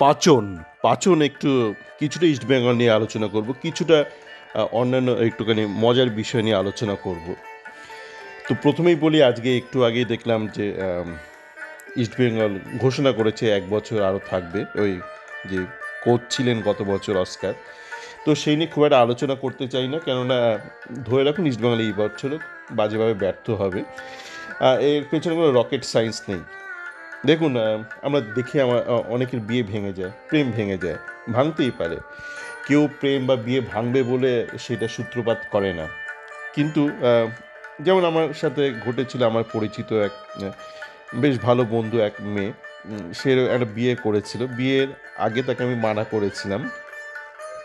পাচন পাচন একটু কিছুটা ইস্ট বেঙ্গল নিয়ে আলোচনা করব, কিছুটা অন্যান্য একটুখানি মজার বিষয় নিয়ে আলোচনা করব। তো প্রথমেই বলি, আজকে একটু আগেই দেখলাম যে ইস্ট বেঙ্গল ঘোষণা করেছে 1 বছর আরও থাকবে। ওই যে কোচ ছিলেন গত বছর অস্কার, তো সেই নিয়ে খুব একটা আলোচনা করতে চাই না, কেননা ধরে রাখুন ইস্ট বেঙ্গল এই বছর বাজেভাবে ব্যর্থ হবে। এর পেছনে কোনো রকেট সায়েন্স নেই। দেখুন, আমরা দেখি অনেকের বিয়ে ভেঙে যায়, প্রেম ভেঙে যায়, ভাঙতেই পারে। কেউ প্রেম বা বিয়ে ভাঙবে বলে সেটা সূত্রপাত করে না। কিন্তু যেমন আমার সাথে ঘটেছিল, আমার পরিচিত এক বেশ ভালো বন্ধু, এক মেয়ে, সে একটা বিয়ে করেছিল। বিয়ের আগে তাকে আমি মানা করেছিলাম,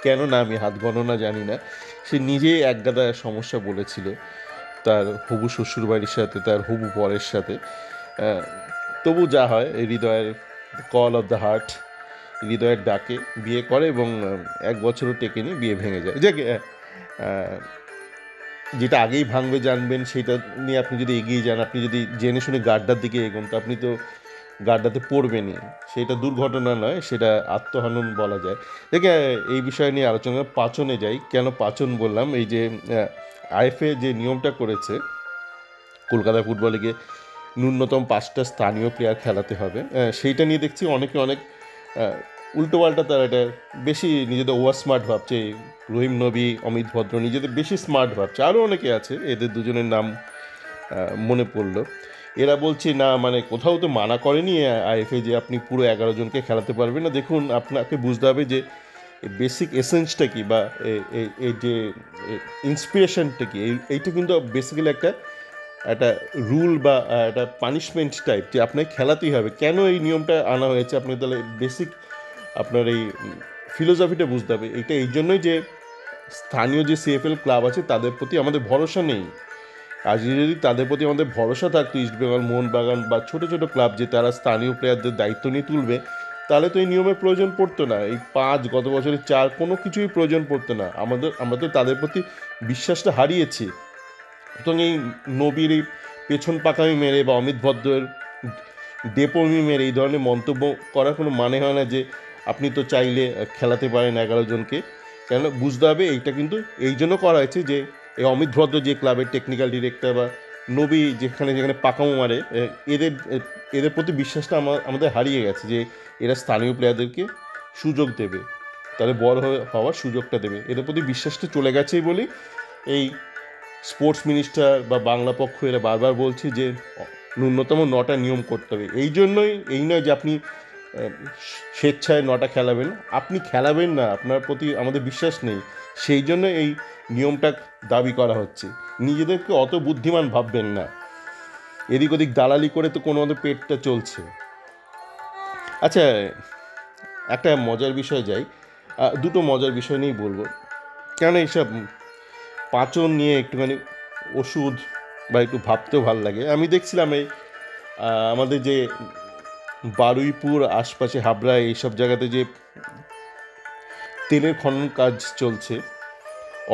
কেন না আমি হাত গণনা জানি না। সে নিজেই একগাদা সমস্যা বলেছিল তার হবু শ্বশুরবাড়ির সাথে, তার হবু বরের সাথে। তবু যা হয়, হৃদয়ের কল অফ দ্য হার্ট, হৃদয়ের ডাকে বিয়ে করে এবং 1 বছরও টেকেনি, বিয়ে ভেঙে যায়। যে যেটা আগেই ভাঙবে জানবেন, সেটা নিয়ে আপনি যদি এগিয়ে যান, আপনি যদি জেনে শুনে গাড্ডার দিকে এগোন, তো আপনি তো গাড্ডাতে পড়বেনই। সেটা দুর্ঘটনা নয়, সেটা আত্মহনন বলা যায়। দেখে এই বিষয় নিয়ে আলোচনা পাচনে যাই। কেন পাচন বললাম, এই যে আইএফএ যে নিয়মটা করেছে, কলকাতা ফুটবল লিগে ন্যূনতম 5টা স্থানীয় প্লেয়ার খেলাতে হবে, সেইটা নিয়ে দেখছি অনেকে অনেক উল্টোপাল্টা, তারা এটা বেশি নিজেদের ওভার স্মার্ট ভাবছে। রহিম নবী, অমিত ভদ্র নিজেদের বেশি স্মার্ট ভাবছে। আরও অনেকে আছে, এদের দুজনের নাম মনে পড়লো। এরা বলছে না, মানে কোথাও তো মানা করেনি আইএফএ যে আপনি পুরো 11 জনকে খেলাতে পারবেন না। দেখুন, আপনাকে বুঝতে হবে যে বেসিক এসেন্সটা কী, বা এই যে ইন্সপিরেশনটা কী। এইটা কিন্তু বেসিক্যালি একটা একটা রুল বা একটা পানিশমেন্ট টাইপ, যে আপনাকে খেলাতেই হবে। কেন এই নিয়মটা আনা হয়েছে, আপনাকে তাহলে বেসিক আপনার এই ফিলোসফিটা বুঝতে হবে। এটা এই জন্যই যে স্থানীয় যে সিএফএল ক্লাব আছে, তাদের প্রতি আমাদের ভরসা নেই। আজ যদি তাদের প্রতি আমাদের ভরসা থাকতো, ইস্টবেঙ্গল, মোহনবাগান বা ছোটো ছোটো ক্লাব, যে তারা স্থানীয় প্লেয়ারদের দায়িত্ব নিয়ে তুলবে, তাহলে তো এই নিয়মের প্রয়োজন পড়তো না। এই 5, গত বছরের 4, কোনো কিছুই প্রয়োজন পড়তো না। আমরা তো তাদের প্রতি বিশ্বাসটা হারিয়েছি। সুতরাং এই নবীর এই পেছন পাকামি মেরে বা অমিত ভদ্রের ডেপমি মেরে এই ধরনের মন্তব্য করার কোনো মানে হয় না, যে আপনি তো চাইলে খেলাতে পারেন 11 জনকে। কেন বুঝতে হবে, এইটা কিন্তু এই জন্য করা হয়েছে যে এই অমিত ভদ্র যে ক্লাবের টেকনিক্যাল ডিরেক্টর, বা নবী যেখানে যেখানে পাকামো মারে, এদের এদের প্রতি বিশ্বাসটা আমাদের হারিয়ে গেছে, যে এরা স্থানীয় প্লেয়ারদেরকে সুযোগ দেবে, তাদের বড় হওয়ার সুযোগটা দেবে। এদের প্রতি বিশ্বাসটা চলে গেছেই বলি এই স্পোর্টস মিনিস্টার বা বাংলা পক্ষ এরা বারবার বলছে যে ন্যূনতম 9টা নিয়ম করতে হবে। এই জন্যই, এই নয় যে আপনি স্বেচ্ছায় 9টা খেলাবেন, আপনি খেলাবেন না, আপনার প্রতি আমাদের বিশ্বাস নেই, সেই জন্য এই নিয়মটা দাবি করা হচ্ছে। নিজেদেরকে অত বুদ্ধিমান ভাববেন না, এদিক ওদিক দালালি করে তো কোনো মতো পেটটা চলছে। আচ্ছা, একটা মজার বিষয় যাই, দুটো মজার বিষয় নিয়েই বলবো, কেন এইসব পাচন নিয়ে একটুখানি ওষুধ বা একটু ভাবতেও ভালো লাগে। আমি দেখছিলাম এই আমাদের যে বারুইপুর আশপাশে, হাবড়া, এইসব জায়গাতে যে তেলের খনন কাজ চলছে,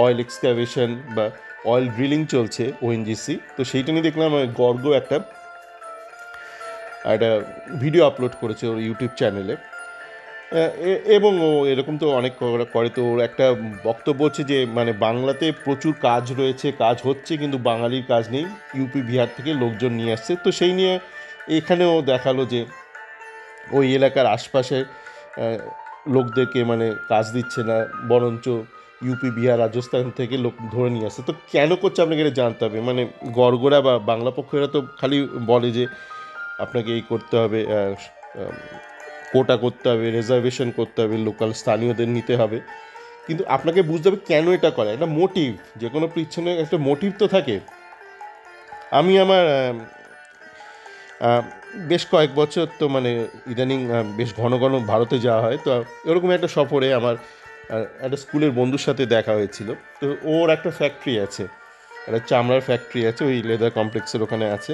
অয়েল এক্সকাভেশন বা অয়েল ড্রিলিং চলছে, ওএনজিসি। তো সেইটা নিয়ে দেখলাম গর্গ একটা ভিডিও আপলোড করেছে ওর ইউটিউব চ্যানেলে, এবং ও এরকম তো অনেক করে। তো ওর একটা বক্তব্য হচ্ছে যে মানে বাংলাতে প্রচুর কাজ রয়েছে, কাজ হচ্ছে, কিন্তু বাঙালির কাজ নেই, ইউপি বিহার থেকে লোকজন নিয়ে আসছে। তো সেই নিয়ে এখানেও দেখালো যে ওই এলাকার আশপাশে লোকদেরকে মানে কাজ দিচ্ছে না, বরঞ্চ ইউপি বিহার রাজস্থান থেকে লোক ধরে নিয়ে আসছে। তো কেন করছে আপনাকে এটা জানতে হবে। মানে গড়গড়া বা বাংলা পক্ষ এরা তো খালি বলে যে আপনাকে এই করতে হবে, কোটা করতে হবে, রিজার্ভেশন করতে হবে, লোকাল স্থানীয়দের নিতে হবে। কিন্তু আপনাকে বুঝতে হবে কেন এটা করে, একটা মোটিভ, যে কোনো পিছনে একটা মোটিভ তো থাকে। আমি আমার বেশ কয়েক বছর তো মানে ইদানিং বেশ ঘন ঘন ভারতে যাওয়া হয়। তো এরকম একটা সফরে আমার একটা স্কুলের বন্ধুর সাথে দেখা হয়েছিল। তো ওর একটা ফ্যাক্টরি আছে, একটা চামড়ার ফ্যাক্টরি আছে, ওই লেদার কমপ্লেক্সের ওখানে আছে।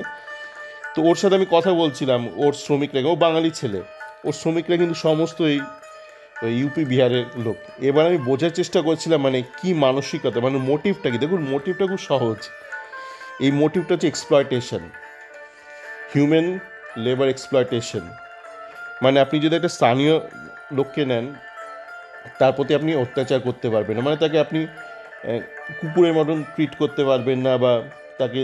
তো ওর সাথে আমি কথা বলছিলাম, ওর শ্রমিকরা, ও বাঙালি ছেলে, ওর শ্রমিকরা কিন্তু সমস্ত এই ইউপি বিহারের লোক। এবার আমি বোঝার চেষ্টা করছিলাম মানে কি মানসিকতা, মানে মোটিভটা কি। দেখুন, মোটিভটা খুব সহজ। এই মোটিভটা হচ্ছে এক্সপ্লয়টেশন, হিউম্যান লেবার এক্সপ্লয়টেশন। মানে আপনি যদি একটা স্থানীয় লোককে নেন, তার প্রতি আপনি অত্যাচার করতে পারবেন না, মানে তাকে আপনি কুকুরের মতন ট্রিট করতে পারবেন না, বা তাকে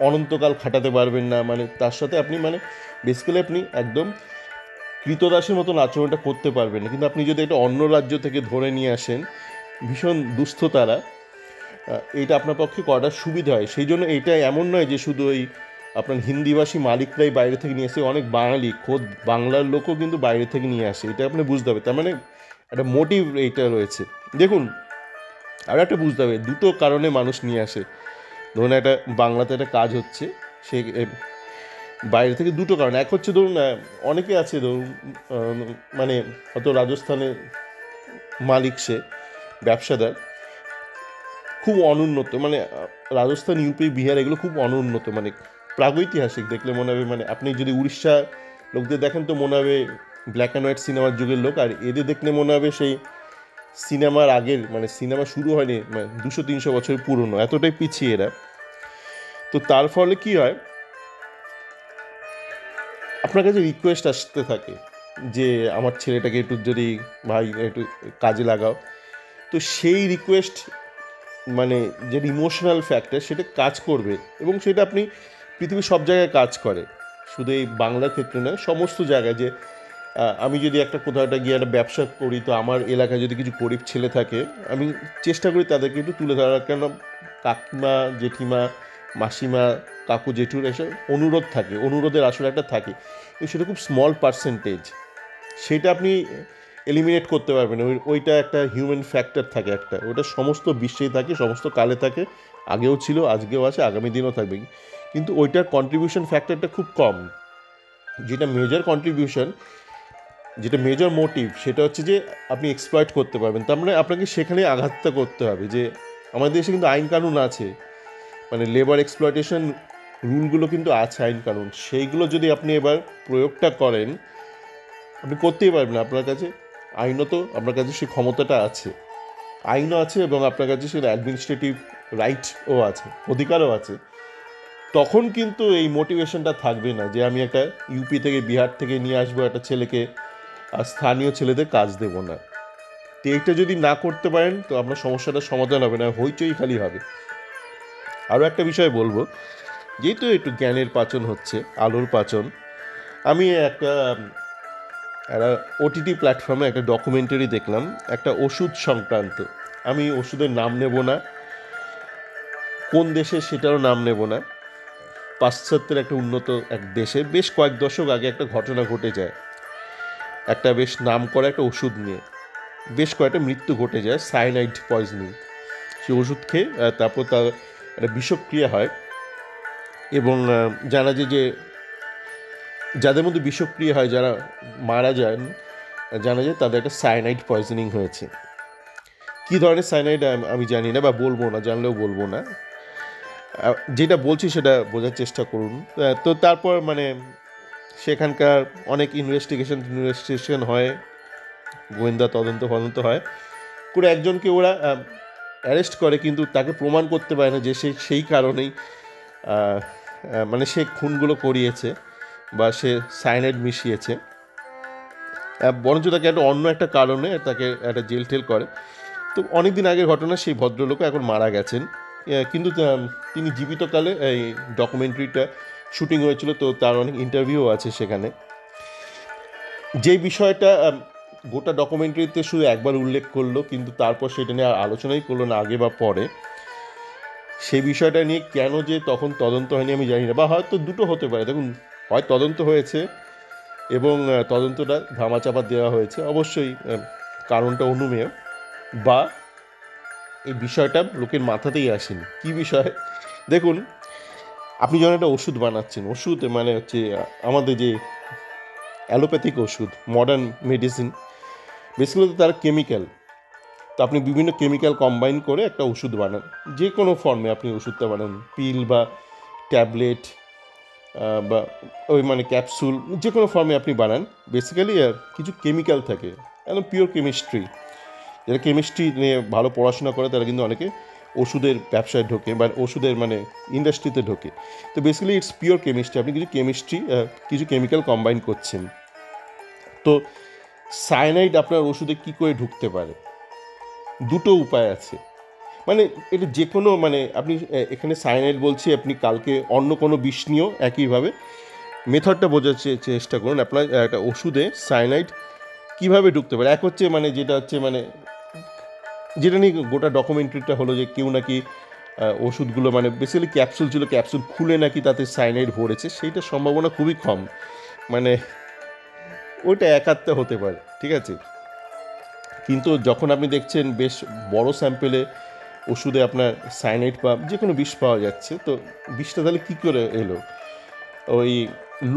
অনন্তকাল খাটাতে পারবেন না, মানে তার সাথে আপনি মানে বেসিক্যালি আপনি একদম কৃতদাসের মতন আচরণটা করতে পারবেন না। কিন্তু আপনি যদি এটা অন্য রাজ্য থেকে ধরে নিয়ে আসেন ভীষণ দুস্থ তারা, এইটা আপনার পক্ষে করাটা সুবিধা হয়। সেই জন্য এইটা এমন নয় যে শুধু ওই আপনার হিন্দিভাষী মালিকরাই বাইরে থেকে নিয়ে আসে, অনেক বাঙালি খোদ বাংলার লোকও কিন্তু বাইরে থেকে নিয়ে আসে, এটা আপনি বুঝতে হবে। তার মানে একটা মোটিভ এইটা রয়েছে। দেখুন, আর একটা বুঝতে হবে, দুটো কারণে মানুষ নিয়ে আসে। ধরুন একটা বাংলাতে একটা কাজ হচ্ছে, সে বাইরে থেকে দুটো কারণ। এক হচ্ছে ধরুন অনেকে আছে ধরুন মানে হয়তো রাজস্থানে মালিক, সে ব্যবসাদার, খুব অনুন্নত, মানে রাজস্থান, ইউপি, বিহার এগুলো খুব অনুন্নত, মানে প্রাগৈতিহাসিক, দেখলে মনে হবে মানে আপনি যদি উড়িষ্যা লোকদের দেখেন তো মনে হবে ব্ল্যাক অ্যান্ড হোয়াইট সিনেমার যুগের লোক, আর এদের দেখলে মনে হবে সেই সিনেমার আগের, মানে সিনেমা শুরু হয়নি মানে 200-300 বছর পুরনো, এতটাই পিছিয়ে এরা। তো তার ফলে কি হয়, আপনার কাছে রিকোয়েস্ট আসতে থাকে যে আমার ছেলেটাকে একটু যদি ভাই একটু কাজে লাগাও। তো সেই রিকোয়েস্ট মানে যে ইমোশনাল ফ্যাক্টর সেটা কাজ করবে, এবং সেটা আপনি পৃথিবীর সব জায়গায় কাজ করে, শুধু এই বাংলার ক্ষেত্রে নয়, সমস্ত জায়গায়। যে আমি যদি একটা কোথাও একটা গিয়ে একটা ব্যবসা করি, তো আমার এলাকায় যদি কিছু গরিব ছেলে থাকে, আমি চেষ্টা করি তাদেরকে একটু তুলে ধরার। কেন কাকিমা, জেঠিমা, মাসিমা, কাকু, জেঠুর এসব অনুরোধ থাকে, অনুরোধের আসলে একটা থাকে, কিন্তু সেটা খুব স্মল পার্সেন্টেজ, সেটা আপনি এলিমিনেট করতে পারবেন। ওইটা একটা হিউম্যান ফ্যাক্টর থাকে একটা, ওটা সমস্ত বিশ্বেই থাকে, সমস্ত কালে থাকে, আগেও ছিল, আজকেও আছে, আগামী দিনও থাকবে। কিন্তু ওইটার কন্ট্রিবিউশন ফ্যাক্টরটা খুব কম। যেটা মেজর কন্ট্রিবিউশন, যেটা মেজর মোটিভ, সেটা হচ্ছে যে আপনি এক্সপ্লয়েট করতে পারবেন। তার মানে আপনাকে সেখানে আঘাতটা করতে হবে। যে আমাদের দেশে কিন্তু আইন কানুন আছে, মানে লেবার এক্সপ্লয়টেশন রুলগুলো কিন্তু আছে, আইন কানুন, সেইগুলো যদি আপনি এবার প্রয়োগটা করেন, আপনি করতেই পারবেন না। আপনার কাছে আইনত, আপনার কাছে সেই ক্ষমতাটা আছে, আইনও আছে, এবং আপনার কাছে সেটা অ্যাডমিনিস্ট্রেটিভ রাইটও আছে, অধিকারও আছে। তখন কিন্তু এই মোটিভেশনটা থাকবে না যে আমি একটা ইউপি থেকে, বিহার থেকে নিয়ে আসবো একটা ছেলেকে, আর স্থানীয় ছেলেদের কাজ দেব না। তো এইটা যদি না করতে পারেন, তো আপনার সমস্যাটার সমাধান হবে না, হইচই খালি হবে। আরও একটা বিষয় বলবো, যেহেতু একটু জ্ঞানের পাচন হচ্ছে, আলোর পাচন, আমি একটা ওটিটি প্ল্যাটফর্মে একটা ডকুমেন্টারি দেখলাম, একটা ওষুধ সংক্রান্ত। আমি ওষুধের নাম নেব না, কোন দেশে সেটারও নাম নেব না। পাশ্চাত্যের একটা উন্নত এক দেশে বেশ কয়েক দশক আগে একটা ঘটনা ঘটে যায়, একটা বেশ নাম করা একটা ওষুধ নিয়ে বেশ কয়েকটা মৃত্যু ঘটে যায়, সায়ানাইড পয়জনিং। সেই ওষুধ খেয়ে তারপর তার একটা বিষক্রিয়া হয়, এবং জানা যায় যে যাদের মধ্যে বিষক্রিয়া হয়, যারা মারা যান, জানা যায় তাদের একটা সায়ানাইড পয়জনিং হয়েছে। কী ধরনের সায়ানাইড আমি জানি না, বা বলবো না, জানলেও বলবো না। যেটা বলছি সেটা বোঝার চেষ্টা করুন। তো তারপর মানে সেখানকার অনেক ইনভেস্টিগেশন হয়, গোয়েন্দা তদন্ত হয় করে একজনকে ওরা অ্যারেস্ট করে, কিন্তু তাকে প্রমাণ করতে পারে না যে সে সেই কারণেই মানে সে খুনগুলো করিয়েছে বা সে সায়ানাইড মিশিয়েছে, বরঞ্চ তাকে একটা অন্য একটা কারণে তাকে একটা জেল টেল করে। তো অনেক দিন আগের ঘটনা, সেই ভদ্রলোক এখন মারা গেছেন, কিন্তু তিনি জীবিতকালে এই ডকুমেন্টারিটা শুটিং হয়েছিল, তো তার অনেক ইন্টারভিউ আছে সেখানে। যে বিষয়টা গোটা ডকুমেন্টারিতে শুধু একবার উল্লেখ করলো, কিন্তু তারপর সেটা নিয়ে আলোচনাই করলো না আগে বা পরে। সেই বিষয়টা নিয়ে কেন যে তখন তদন্ত হয়নি আমি জানি না, বা হয়তো দুটো হতে পারে। দেখুন, হয় তদন্ত হয়েছে এবং তদন্তটা ধামাচাপা দেওয়া হয়েছে, অবশ্যই কারণটা অনুমেয়, বা এই বিষয়টা লোকের মাথাতেই আসেনি। কী বিষয়? দেখুন, আপনি যখন একটা ওষুধ বানাচ্ছেন, ওষুধ মানে হচ্ছে আমাদের যে অ্যালোপ্যাথিক ওষুধ, মডার্ন মেডিসিন, বেসিক্যালি তার কেমিক্যাল। তো আপনি বিভিন্ন কেমিক্যাল কম্বাইন করে একটা ওষুধ বানান, যে কোনো ফর্মে আপনি ওষুধটা বানান, পিল বা ট্যাবলেট বা ওই মানে ক্যাপসুল, যে কোনো ফর্মে আপনি বানান। বেসিক্যালি কিছু কেমিক্যাল থাকে, একদম পিওর কেমিস্ট্রি। যারা কেমিস্ট্রি নিয়ে ভালো পড়াশোনা করে তারা কিন্তু অনেকে ওষুধের ব্যবসায় ঢোকে, বা ওষুধের মানে ইন্ডাস্ট্রিতে ঢোকে। তো বেসিক্যালি ইটস পিওর কেমিস্ট্রি, আপনি কিছু কেমিস্ট্রি, কিছু কেমিক্যাল কম্বাইন করছেন। তো সায়ানাইড আপনার ওষুধে কী করে ঢুকতে পারে? দুটো উপায় আছে। মানে এটা যে কোনো মানে আপনি এখানে সায়ানাইড বলছি, আপনি কালকে অন্য কোনো বিষ নিয়েও একইভাবে মেথডটা বোঝার চেষ্টা করুন। আপনার একটা ওষুধে সায়ানাইড কীভাবে ঢুকতে পারে। এক হচ্ছে মানে যেটা হচ্ছে মানে যেটা নিয়ে গোটা ডকুমেন্টারিটা হলো যে কেউ নাকি ওষুধগুলো মানে বেসিক্যালি ক্যাপসুল ছিল, ক্যাপসুল খুলে নাকি তাতে সায়ানাইড ভরেছে, সেইটার সম্ভাবনা খুবই কম। মানে ওইটা একাত্তা হতে পারে, ঠিক আছে। কিন্তু যখন আপনি দেখছেন বেশ বড় স্যাম্পেলে ওষুধে আপনার সায়ানাইড বা যে কোনো বিষ পাওয়া যাচ্ছে, তো বিষটা তাহলে কী করে এলো? ওই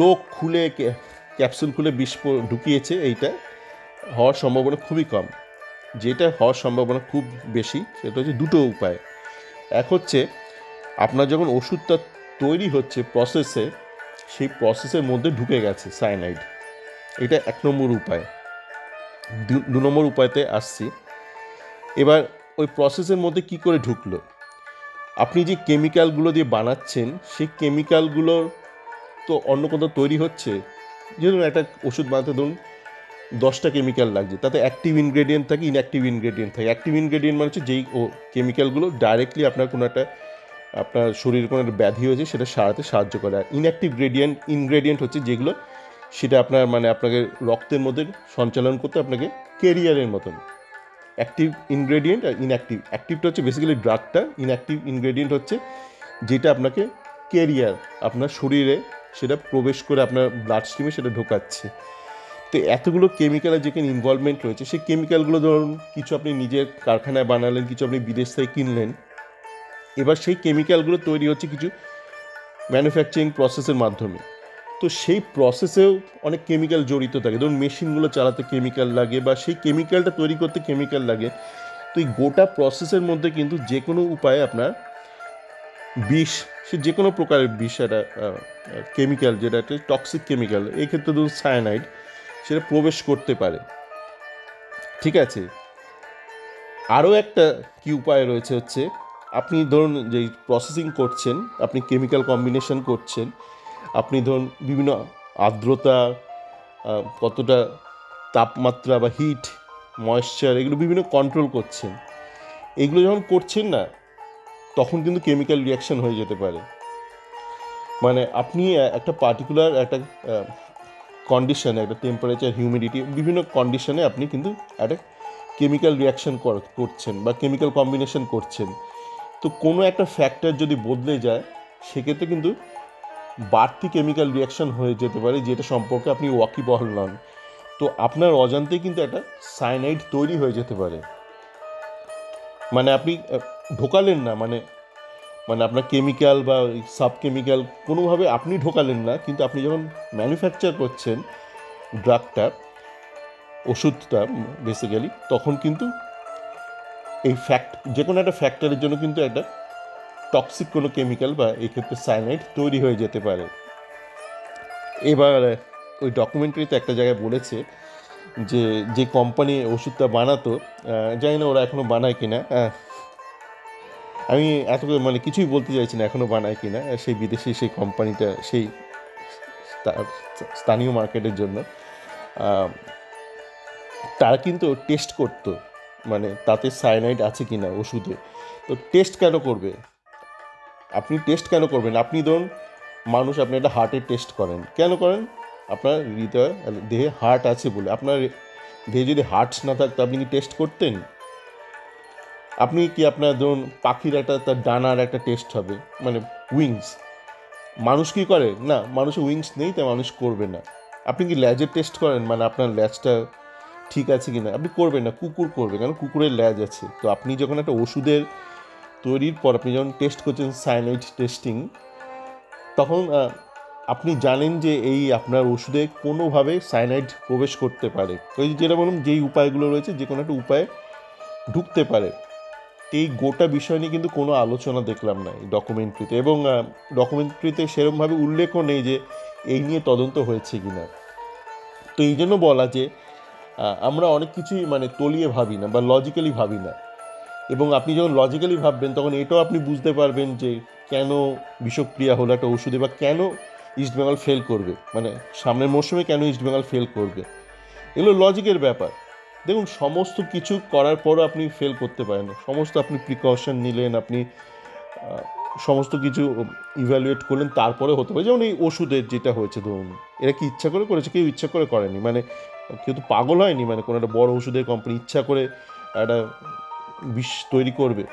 লোক খুলে ক্যাপসুল খুলে বিষ ঢুকিয়েছে, এইটা হওয়ার সম্ভাবনা খুবই কম। যেটা হওয়ার সম্ভাবনা খুব বেশি সেটা হচ্ছে দুটো উপায়। এক হচ্ছে আপনার যখন ওষুধটা তৈরি হচ্ছে প্রসেসে, সেই প্রসেসের মধ্যে ঢুকে গেছে সায়ানাইড, এটা এক নম্বর উপায়। দু নম্বর উপায়তে আসছি। এবার ওই প্রসেসের মধ্যে কি করে ঢুকলো? আপনি যে কেমিক্যালগুলো দিয়ে বানাচ্ছেন, সেই কেমিক্যালগুলো তো অন্য কোথাও তৈরি হচ্ছে। যেমন একটা ওষুধ বানাতে ধরুন 10টা কেমিক্যাল লাগছে, তাতে অ্যাক্টিভ ইনগ্রেডিয়েন্ট থাকে, ইনঅ্যাক্টিভ ইনগ্রেডিয়েন্ট থাকে। অ্যাক্টিভ ইনগ্রেডিয়েন্ট মানে হচ্ছে যেই কেমিক্যালগুলো ডাইরেক্টলি আপনার কোনো একটা আপনার শরীরে কোনো একটা ব্যাধি হয়েছে সেটা সারাতে সাহায্য করে। আর ইনঅ্যাক্টিভ ইনগ্রেডিয়েন্ট হচ্ছে যেগুলো সেটা আপনার মানে আপনাকে রক্তের মধ্যে সঞ্চালন করতে আপনাকে কেরিয়ারের মতন। অ্যাক্টিভ ইনগ্রেডিয়েন্ট আর ইনঅ্যাক্টিভ, অ্যাক্টিভটা হচ্ছে বেসিক্যালি ড্রাগটা, ইনঅ্যাক্টিভ ইনগ্রেডিয়েন্ট হচ্ছে যেটা আপনাকে কেরিয়ার আপনার শরীরে সেটা প্রবেশ করে আপনার ব্লাড স্ট্রিমে সেটা ঢোকাচ্ছে। তো এতগুলো কেমিক্যালের যেখানে ইনভলভমেন্ট রয়েছে, সেই কেমিক্যালগুলো ধরুন কিছু আপনি নিজের কারখানায় বানালেন, কিছু আপনি বিদেশ থেকে কিনলেন। এবার সেই কেমিক্যালগুলো তৈরি হচ্ছে কিছু ম্যানুফ্যাকচারিং প্রসেসের মাধ্যমে। তো সেই প্রসেসেও অনেক কেমিক্যাল জড়িত থাকে। ধরুন মেশিনগুলো চালাতে কেমিক্যাল লাগে বা সেই কেমিক্যালটা তৈরি করতে কেমিক্যাল লাগে। তো এই গোটা প্রসেসের মধ্যে কিন্তু যে কোনো উপায়ে আপনার বিষ, সে যে কোনো প্রকারের বিষ, একটা কেমিক্যাল যেটা একটা টক্সিক কেমিক্যাল, এই ক্ষেত্রে ধরুন সায়ানাইড, সেটা প্রবেশ করতে পারে, ঠিক আছে। আরও একটা কি উপায় রয়েছে হচ্ছে আপনি ধরুন যেই প্রসেসিং করছেন, আপনি কেমিক্যাল কম্বিনেশন করছেন, আপনি ধরুন বিভিন্ন আর্দ্রতা, কতটা তাপমাত্রা বা হিট, ময়েশ্চার, এগুলো বিভিন্ন কন্ট্রোল করছেন। এগুলো যখন করছেন না, তখন কিন্তু কেমিক্যাল রিয়াকশান হয়ে যেতে পারে। মানে আপনি একটা পার্টিকুলার একটা কন্ডিশনে, একটা টেম্পারেচার, হিউমিডিটি, বিভিন্ন কন্ডিশনে আপনি কিন্তু একটা কেমিক্যাল রিয়াকশান করছেন বা কেমিক্যাল কম্বিনেশন করছেন। তো কোনো একটা ফ্যাক্টর যদি বদলে যায়, সেক্ষেত্রে কিন্তু বাড়তি কেমিক্যাল রিয়াকশান হয়ে যেতে পারে, যেটা সম্পর্কে আপনি ওয়াকিবহাল নন। তো আপনার অজান্তেই কিন্তু একটা সায়ানাইড তৈরি হয়ে যেতে পারে। মানে আপনি ঢোকালেন না, মানে আপনার কেমিক্যাল বা সাব কেমিক্যাল কোনোভাবে আপনি ঢোকালেন না, কিন্তু আপনি যখন ম্যানুফ্যাকচার করছেন ড্রাগটা, ওষুধটা বেসিক্যালি, তখন কিন্তু এই যে কোনো একটা ফ্যাক্টরের জন্য কিন্তু একটা টক্সিক কোনো কেমিক্যাল বা এই ক্ষেত্রে সায়ানাইড তৈরি হয়ে যেতে পারে। এবার ওই ডকুমেন্টারিতে একটা জায়গায় বলেছে যে কোম্পানি ওষুধটা বানাতো, জানি না ওরা এখনও বানায় কিনা, আমি এত মানে কিছুই বলতে চাইছি না এখনও বানায় কিনা, সেই বিদেশি সেই কোম্পানিটা সেই স্থানীয় মার্কেটের জন্য তারা কিন্তু টেস্ট করতো, মানে তাতে সায়ানাইড আছে কিনা ওষুধে। তো টেস্ট কেন করবে? আপনি টেস্ট কেন করবেন? আপনি ধরুন মানুষ, আপনি একটা হার্টের টেস্ট করেন, কেন করেন? আপনার হৃদয় দেহে হার্ট আছে বলে। আপনার দেহে যদি হার্টস না থাকতো, আপনি কি টেস্ট করতেন? আপনি কি আপনার ধরুন পাখির একটা তার ডানার একটা টেস্ট হবে, মানে উইংস, মানুষ কি করে না, মানুষের উইংস নেই তাই মানুষ করবে না। আপনি কি ল্যাজের টেস্ট করেন, মানে আপনার ল্যাজটা ঠিক আছে কি না? আপনি করবেন না, কুকুর করবে, কারণ কুকুরের ল্যাজ আছে। তো আপনি যখন একটা ওষুধের তৈরির পর আপনি যখন টেস্ট করছেন সায়ানাইড টেস্টিং, তখন আপনি জানেন যে এই আপনার ওষুধে কোনোভাবে সায়ানাইড প্রবেশ করতে পারে। ওই যেটা বলুন, যেই উপায়গুলো রয়েছে যে কোনো একটা উপায়ে ঢুকতে পারে। এই গোটা বিষয় নিয়ে কিন্তু কোনো আলোচনা দেখলাম না এই ডকুমেন্টারিতে, এবং ডকুমেন্টারিতে সেরকমভাবে উল্লেখও নেই যে এই নিয়ে তদন্ত হয়েছে কি না। তো এই জন্য বলা যে আমরা অনেক কিছুই মানে তলিয়ে ভাবি না বা লজিক্যালি ভাবি না, এবং আপনি যখন লজিক্যালি ভাববেন তখন এটাও আপনি বুঝতে পারবেন যে কেন বিষক্রিয়া হলো একটা ওষুধে, বা কেন ইস্টবেঙ্গল ফেল করবে, মানে সামনের মরশুমে কেন ইস্টবেঙ্গল ফেল করবে। এগুলো লজিকের ব্যাপার। দেখুন সমস্ত কিছু করার পরও আপনি ফেল করতে পারেন না, সমস্ত আপনি প্রিকশন নিলেন, আপনি সমস্ত কিছু ইভ্যালুয়েট করলেন, তারপরে হতে পারে। যেমন এই ওষুধের যেটা হয়েছে ধরুন, এরা কি ইচ্ছা করে করেছে? কেউ ইচ্ছা করে করেনি, মানে কেউ তো পাগল হয়নি, মানে কোনো একটা বড় ওষুধের কোম্পানি ইচ্ছা করে একটা বিষ তৈরি করবে।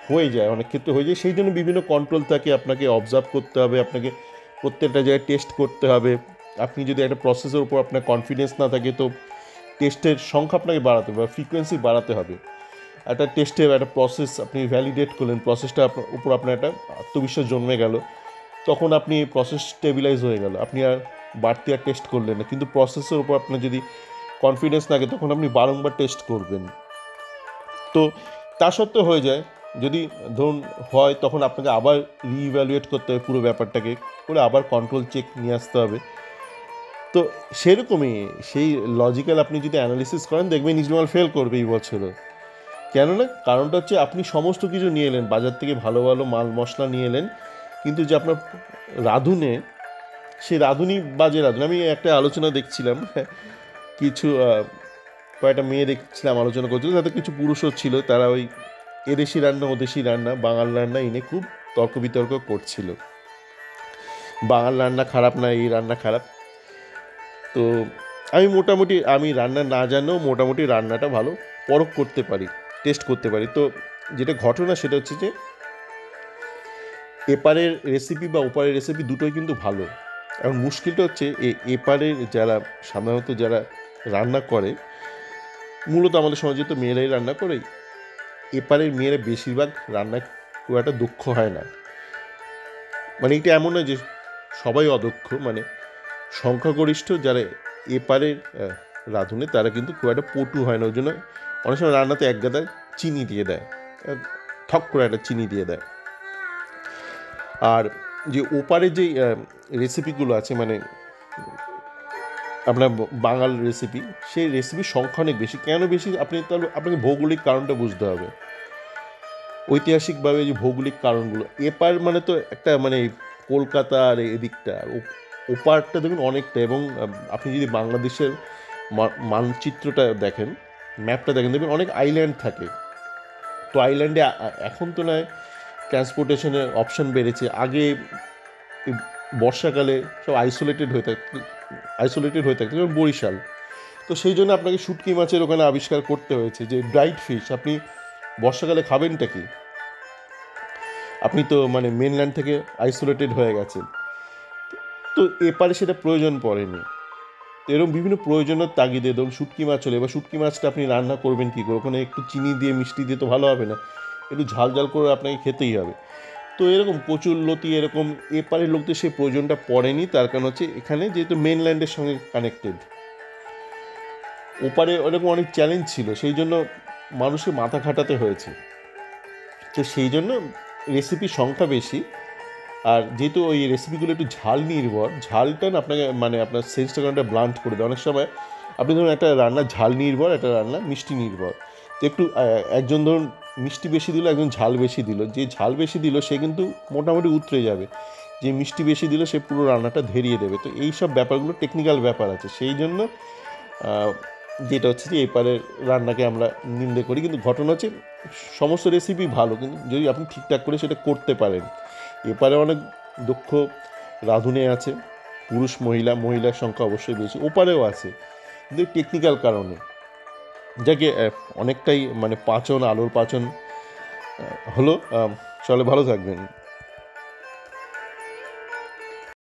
হয়ে যায়, অনেক ক্ষেত্রে হয়ে যায়। সেই জন্য বিভিন্ন কন্ট্রোল থাকে, আপনাকে অবজার্ভ করতে হবে, আপনাকে প্রত্যেকটা জায়গায় টেস্ট করতে হবে। আপনি যদি একটা প্রসেসের উপর আপনার কনফিডেন্স না থাকে, তো টেস্টের সংখ্যা আপনাকে বাড়াতে হবে, ফ্রিকোয়েন্সি বাড়াতে হবে। একটা টেস্টে একটা প্রসেস আপনি ভ্যালিডেট করলেন, প্রসেসটা উপর আপনার একটা আত্মবিশ্বাস জন্মে গেল, তখন আপনি প্রসেস স্টেবিলাইজ হয়ে গেল, আপনি আর বাড়তি আর টেস্ট করলেন না। কিন্তু প্রসেসের উপর আপনার যদি কনফিডেন্স থাকে, তখন আপনি বারংবার টেস্ট করবেন। তো তা সত্ত্বেও হয়ে যায়, যদি ধরুন হয়, তখন আপনাকে আবার রিইভ্যালুয়েট করতে হবে পুরো ব্যাপারটাকে, করে আবার কন্ট্রোল চেক নিয়ে আসতে হবে। তো সেরকমই সেই লজিক্যাল আপনি যদি অ্যানালিসিস করেন, দেখবেন ইজমাল ফেল করবে এই বছরও। কেননা কারণটা হচ্ছে আপনি সমস্ত কিছু নিয়ে এলেন, বাজার থেকে ভালো ভালো মাল মশলা নিয়ে এলেন, কিন্তু যে আপনার রাঁধুনে, সেই রাঁধুনি বাজে রাঁধুনি। আমি একটা আলোচনা দেখছিলাম, কিছু কয়েকটা মেয়ে দেখছিলাম আলোচনা করছিল, তাতে কিছু পুরুষও ছিল, তারা ওই এদেশি রান্না ওদেশি রান্না বাঙাল রান্না এনে খুব তর্ক বিতর্ক করছিল। বাঙাল রান্না খারাপ না, এই রান্না খারাপ। তো আমি রান্না না জানলেও মোটামুটি রান্নাটা ভালো পরখ করতে পারি, টেস্ট করতে পারি। তো যেটা ঘটনা সেটা হচ্ছে যে এপারের রেসিপি বা ওপারের রেসিপি দুটোই কিন্তু ভালো। এখন মুশকিলটা হচ্ছে এপারের যারা সাধারণত যারা রান্না করে, মূলত আমাদের সমাজে তো মেয়েরাই রান্না করে, এপারের মেয়েরা বেশিরভাগ রান্নায় খুব একটা দক্ষ হয় না। মানে এটা এমন নয় যে সবাই অদক্ষ, মানে সংখ্যাগরিষ্ঠ যারা এপারের রাঁধুনে, তারা কিন্তু খুব একটা পটু হয় না। ওই জন্য অনেক সময় রান্নাতে এক গাদা চিনি দিয়ে দেয়, ঠক করে একটা চিনি দিয়ে দেয়। আর যে ওপারের যে রেসিপিগুলো আছে, মানে আপনার বাঙাল রেসিপি, সেই রেসিপির সংখ্যা অনেক বেশি। কেন বেশি? তাহলে আপনাকে ভৌগোলিক কারণটা বুঝতে হবে, ঐতিহাসিকভাবে যে ভৌগোলিক কারণগুলো। এপার মানে তো একটা মানে কলকাতা আর এদিকটা, ওপারটা দেখুন অনেকটা। এবং আপনি যদি বাংলাদেশের মানচিত্রটা দেখেন, ম্যাপটা দেখেন, দেখবেন অনেক আইল্যান্ড থাকে। তো আইল্যান্ডে এখন তো নয় ট্রান্সপোর্টেশনের অপশান বেড়েছে, আগে বর্ষাকালে সব আইসোলেটেড হয়ে থাকতো, যেমন বরিশাল। তো সেই জন্য আপনাকে শুটকি মাছের ওখানে আবিষ্কার করতে হয়েছে যে ড্রাইড ফিশ আপনি বর্ষাকালে খাবেনটা কি? আপনি তো মানে মেনল্যান্ড থেকে আইসোলেটেড হয়ে গেছেন। তো এপারে সেটা প্রয়োজন পড়েনি। তো এরকম বিভিন্ন প্রয়োজনের তাগিদে ধরুন শুটকি মাছ হলে, এবার শুটকি মাছটা আপনি রান্না করবেন কী করে? ওখানে একটু চিনি দিয়ে মিষ্টি দিয়ে তো ভালো হবে না, একটু ঝাল ঝাল করে আপনাকে খেতেই হবে। তো এরকম কচুরলতি, এরকম এপারের লোকদের সেই প্রয়োজনটা পড়েনি। তার কারণ হচ্ছে এখানে যেহেতু মেনল্যান্ডের সঙ্গে কানেক্টেড, ওপারে ওরকম অনেক চ্যালেঞ্জ ছিল, সেই জন্য মানুষের মাথা খাটাতে হয়েছে। তো সেই জন্য রেসিপির সংখ্যা বেশি। আর যেহেতু ওই রেসিপিগুলো একটু ঝাল নির্ভর, ঝালটা না আপনাকে মানে আপনার সেন্সটা কারণটা ব্লান্ট করে দেয়। অনেক সময় আপনি ধরুন একটা রান্না ঝাল নির্ভর, একটা রান্না মিষ্টি নির্ভর। তো একটু একজন ধরুন মিষ্টি বেশি দিল, একজন ঝাল বেশি দিল, যে ঝাল বেশি দিল সে কিন্তু মোটামুটি উতরে যাবে, যে মিষ্টি বেশি দিল সে পুরো রান্নাটা ধেরিয়ে দেবে। তো এই সব ব্যাপারগুলো টেকনিক্যাল ব্যাপার আছে। সেই জন্য যেটা হচ্ছে যে এপারের রান্নাকে আমরা নিন্দে করি। কিন্তু ঘটনা হচ্ছে সমস্ত রেসিপি ভালো, কিন্তু যদি আপনি ঠিকঠাক করে সেটা করতে পারেন। এপারে অনেক দক্ষ রাঁধুনে আছে, পুরুষ মহিলার সংখ্যা অবশ্যই বেশি, ওপারেও আছে, কিন্তু টেকনিক্যাল কারণে যাকে অনেকটাই মানে আলোর পাচন হলো। চলে, ভালো থাকবেন।